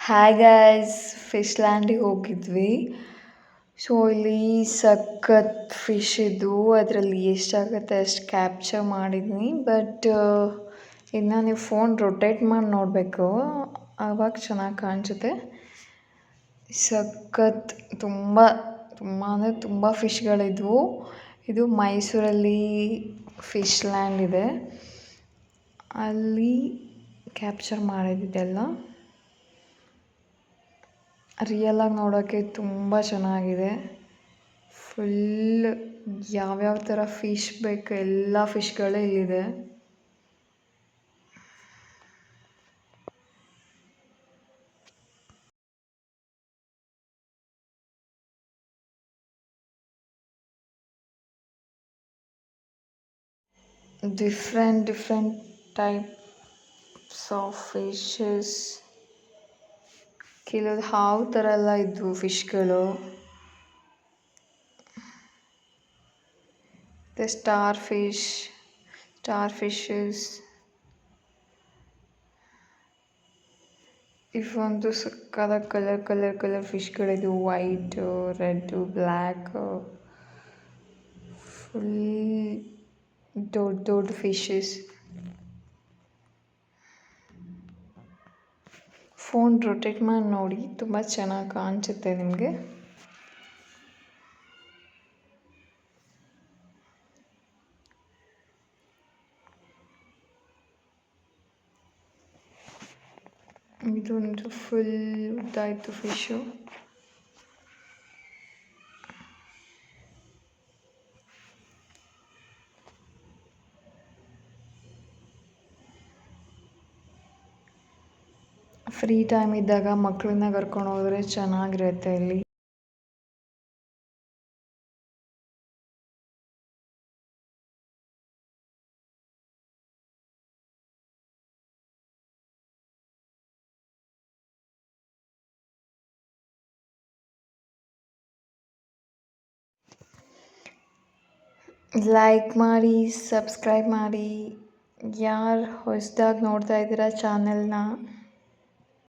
Hi guys, fish ಲ್ಯಾಂಡಿಗೆ ಹೋಗಿದ್ವಿ. So ಇಲ್ಲಿ ಸಖತ್ ಫಿಶ್ ಇದ್ವು. ಅದರಲ್ಲಿ ಎಷ್ಟಾಗುತ್ತೆ ಅಷ್ಟು ಕ್ಯಾಪ್ಚರ್ ಮಾಡಿದ್ವಿ. ಬಟ್ ಇನ್ನು ನೀವು ಫೋನ್ ರೊಟೇಟ್ ಮಾಡಿ ನೋಡಬೇಕು, ಆವಾಗ ಚೆನ್ನಾಗಿ ಕಾಣಿಸುತ್ತೆ. ಸಖತ್ ತುಂಬ ತುಂಬ ಅಂದರೆ ತುಂಬ ಫಿಶ್ಗಳಿದ್ವು. ಇದು ಮೈಸೂರಲ್ಲಿ ಫಿಶ್ ಲ್ಯಾಂಡ್ ಇದೆ, ಅಲ್ಲಿ ಕ್ಯಾಪ್ಚರ್ ಮಾಡಿದ್ದೆಲ್ಲ. ರಿಯಲಾಗಿ ನೋಡೋಕ್ಕೆ ತುಂಬ ಚೆನ್ನಾಗಿದೆ. ಫುಲ್ ಯಾವ್ಯಾವ ಥರ ಫಿಶ್ ಬೇಕು ಎಲ್ಲ ಫಿಶ್ಗಳೇ ಇಲ್ಲಿದೆ. Different types of fishes. ಕೆಲವು ಹಾವು ಥರ ಎಲ್ಲ ಇದ್ವು ಫಿಶ್ಗಳು. ಮತ್ತು ಸ್ಟಾರ್ ಫಿಶಸ್. ಇವೊಂದು ಸಕ್ಕದ ಕಲರ್ ಫಿಶ್ಗಳಿದ್ವು. White, red, black. ಫುಲ್ ದೊಡ್ಡ ಫಿಶಸ್. ಫೋನ್ ರೊಟೇಟ್ ಮಾಡಿ ನೋಡಿ, ತುಂಬ ಚೆನ್ನಾಗಿ ಕಾಣಿಸುತ್ತೆ ನಿಮಗೆ. ಇದೊಂದು ಫುಲ್ ಉದ್ದಾಯಿತು ಫಿಶು. ಫ್ರೀ ಟೈಮ್ ಇದ್ದಾಗ ಮಕ್ಕಳನ್ನ ಕರ್ಕೊಂಡು ಹೋದರೆ ಚೆನ್ನಾಗಿರುತ್ತೆ ಇಲ್ಲಿ. ಲೈಕ್ ಮಾಡಿ, ಸಬ್ಸ್ಕ್ರೈಬ್ ಮಾಡಿ. ಯಾರು ಹೊಸದಾಗಿ ನೋಡ್ತಾ ಇದ್ದೀರಾ ಚಾನೆಲ್ನ,